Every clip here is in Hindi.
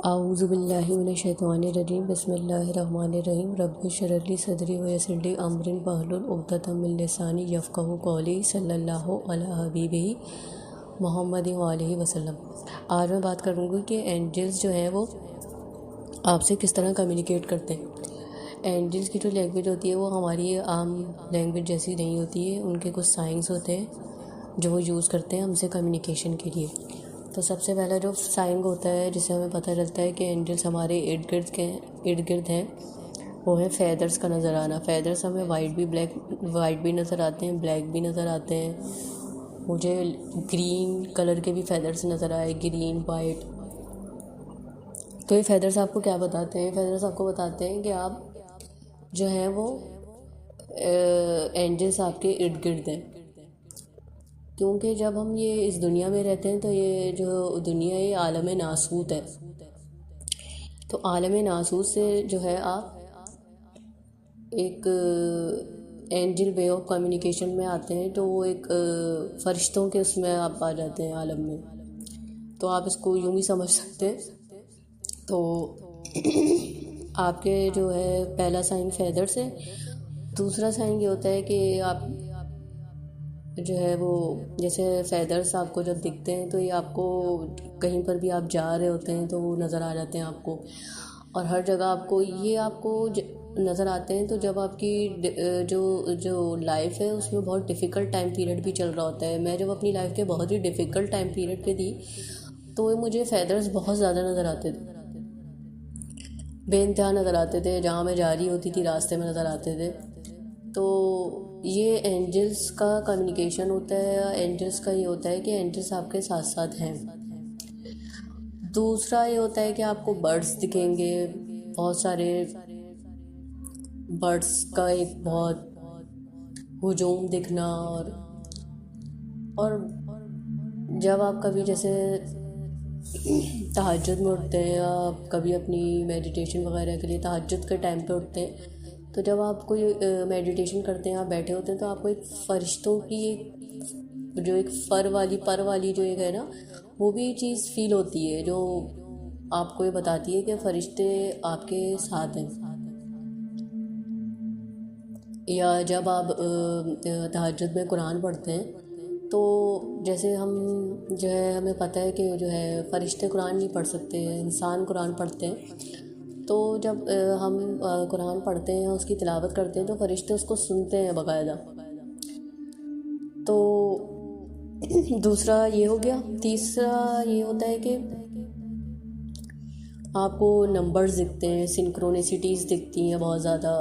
आऊज़ु बिल्लाहि मिनश्शैतानिर्रजीम बिस्मिल्लाहिर्रहमानिर्रहीम रब्बि इश्रह ली सदरी व यस्सिर ली अमरी वहलुल उक़दतम मिन लिसानी यफ़क़हू क़ौली सल्लल्लाहु अला हबीबिही मुहम्मदिन व आलिहि वसल्लम। आज मैं बात करूँगी कि एंजल्स जो हैं वो आपसे किस तरह कम्युनिकेट करते हैं। एंजल्स की जो लैंग्वेज होती है वो हमारी आम लैंग्वेज जैसी नहीं होती है। उनके कुछ साइंस होते हैं जो वो यूज़ करते हैं हमसे कम्युनिकेशन के लिए। तो सबसे पहला जो साइन होता है जिससे हमें पता चलता है कि एंजल्स हमारे इर्द गिर्द हैं वो है फैदर्स का नज़र आना। फैदर्स हमें वाइट भी नज़र आते हैं, ब्लैक भी नज़र आते हैं। मुझे ग्रीन कलर के भी फैदर्स नज़र आए, ग्रीन वाइट। तो ये फैदर्स आपको क्या बताते हैं? फैदर्स आपको बताते हैं कि आप जो हैं वो एंजल्स आपके इर्द गिर्द हैं। क्योंकि जब हम ये इस दुनिया में रहते हैं तो ये जो दुनिया है ये आलम नासूत है। तो आलम नासूत से जो है आप एक एंजल वे ऑफ कम्युनिकेशन में आते हैं। तो वो एक फरिश्तों के उसमें आप आ जाते हैं आलम में। तो आप इसको यूँ भी समझ सकते हैं। तो आपके जो है पहला साइन फैदर्स है। दूसरा साइन ये होता है कि आप जो है वो जैसे फैदर्स आपको जब दिखते हैं तो ये आपको कहीं पर भी आप जा रहे होते हैं तो वो नज़र आ जाते हैं आपको। और हर जगह आपको नज़र आते हैं। तो जब आपकी जो लाइफ है उसमें बहुत डिफ़िकल्ट टाइम पीरियड भी चल रहा होता है। मैं जब अपनी लाइफ के बहुत ही डिफ़िकल्ट टाइम पीरियड पे थी तो मुझे फैदर्स बहुत ज़्यादा नज़र आते थे, बेइंतहा नज़र आते थे। जहाँ मैं जा रही होती थी रास्ते में नज़र आते थे। तो ये एंजल्स का कम्युनिकेशन होता है। या एंजल्स का ये होता है कि एंजल्स आपके साथ साथ हैं। दूसरा ये होता है कि आपको बर्ड्स दिखेंगे, बहुत सारे बर्ड्स का एक बहुत हुजूम दिखना। और जब आप कभी जैसे तहज्जुद में उठते हैं या कभी अपनी मेडिटेशन वगैरह के लिए तहज्जुद के टाइम पे उठते हैं तो जब आप कोई मेडिटेशन करते हैं, आप बैठे होते हैं तो आपको एक फरिश्तों की एक पर वाली जो एक है ना वो भी चीज़ फील होती है जो आपको ये बताती है कि फरिश्ते आपके साथ हैं। या जब आप तहज्जुद में कुरान पढ़ते हैं तो जैसे हम जो है हमें पता है कि जो है फरिश्ते कुरान नहीं पढ़ सकते, इंसान कुरान पढ़ते हैं। तो जब हम कुरान पढ़ते हैं, उसकी तिलावत करते हैं तो फरिश्ते उसको सुनते हैं बाकायदा। तो दूसरा ये हो गया। तीसरा ये होता है कि आपको नंबर्स दिखते हैं, सिंक्रोनिसिटीज़ दिखती हैं बहुत ज़्यादा।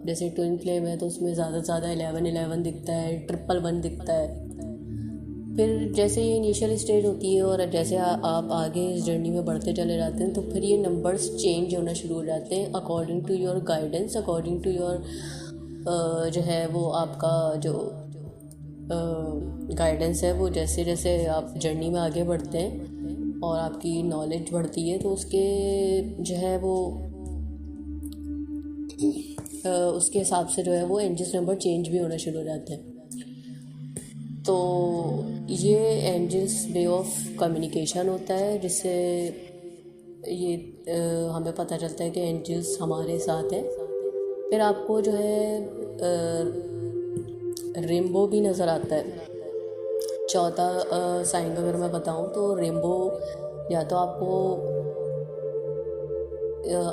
जैसे ट्विन फ्लेम है तो उसमें ज़्यादा से ज़्यादा 11 दिखता है, 111 दिखता है। फिर जैसे ये इनिशियल स्टेज होती है और जैसे आप आगे इस जर्नी में बढ़ते चले जाते हैं तो फिर ये नंबर्स चेंज होना शुरू हो जाते हैं according to your guidance, according to your जो है वो आपका जो गाइडेंस है वो जैसे जैसे आप जर्नी में आगे बढ़ते हैं और आपकी नॉलेज बढ़ती है तो उसके जो है वो उसके हिसाब से जो है वो एंजल्स नंबर चेंज भी होना शुरू हो जाते हैं। तो ये एंजल्स वे ऑफ कम्युनिकेशन होता है जिससे ये हमें पता चलता है कि एंजल्स हमारे साथ हैं। फिर आपको जो है रेनबो भी नज़र आता है। चौथा साइन अगर मैं बताऊं तो रेनबो या तो आपको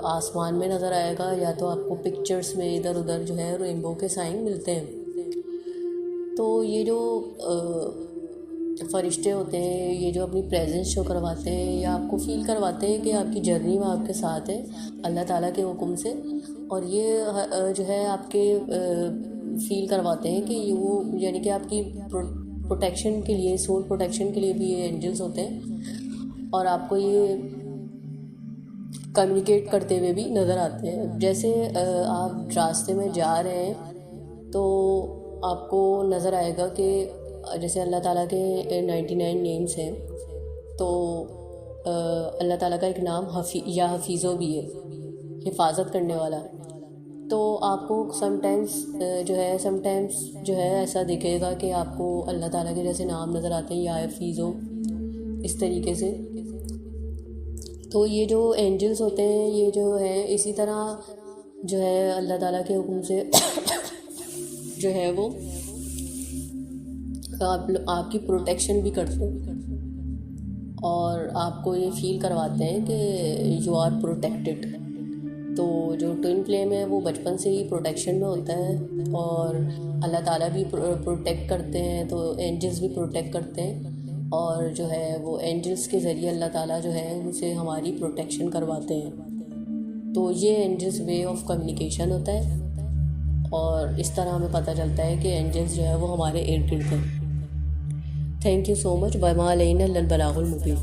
आसमान में नज़र आएगा या तो आपको पिक्चर्स में इधर उधर जो है रेनबो के साइन मिलते हैं। तो ये जो फरिश्ते होते हैं ये जो अपनी प्रेजेंस शो करवाते हैं या आपको फील करवाते हैं कि आपकी जर्नी में आपके साथ है अल्लाह ताला के हुक्म से। और ये जो है आपके फील करवाते हैं कि वो यानी कि आपकी प्रोटेक्शन के लिए, सोल प्रोटेक्शन के लिए भी ये एंजल्स होते हैं और आपको ये कम्युनिकेट करते हुए भी नज़र आते हैं। जैसे आप रास्ते में जा रहे हैं तो आपको नज़र आएगा कि जैसे अल्लाह ताला के 99 नेम्स हैं तो अल्लाह ताला का एक नाम हफीज़ो भी है, हिफाजत करने वाला। तो आपको समटाइम्स जो है ऐसा दिखेगा कि आपको अल्लाह ताला के जैसे नाम नज़र आते हैं या हफीज़ो, इस तरीके से। तो ये जो एंजल्स होते हैं ये जो है इसी तरह जो है अल्लाह ताला के हुक्म से जो है वो आपकी प्रोटेक्शन भी करते हैं और आपको ये फील करवाते हैं कि यू आर प्रोटेक्टेड। तो जो ट्विन फ्लेम है वो बचपन से ही प्रोटेक्शन में होता है और अल्लाह ताला भी प्रोटेक्ट करते हैं, तो एंजल्स भी प्रोटेक्ट करते हैं और जो है वो एंजल्स के ज़रिए अल्लाह ताला जो है उनसे हमारी प्रोटेक्शन करवाते हैं। तो ये एंजल्स वे ऑफ कम्युनिकेशन होता है और इस तरह हमें पता चलता है कि एंजल्स जो है वो हमारे इर्द गिर्द हैं। Thank you so much. Verma Alaina इल्लल बलागुल Mubeen.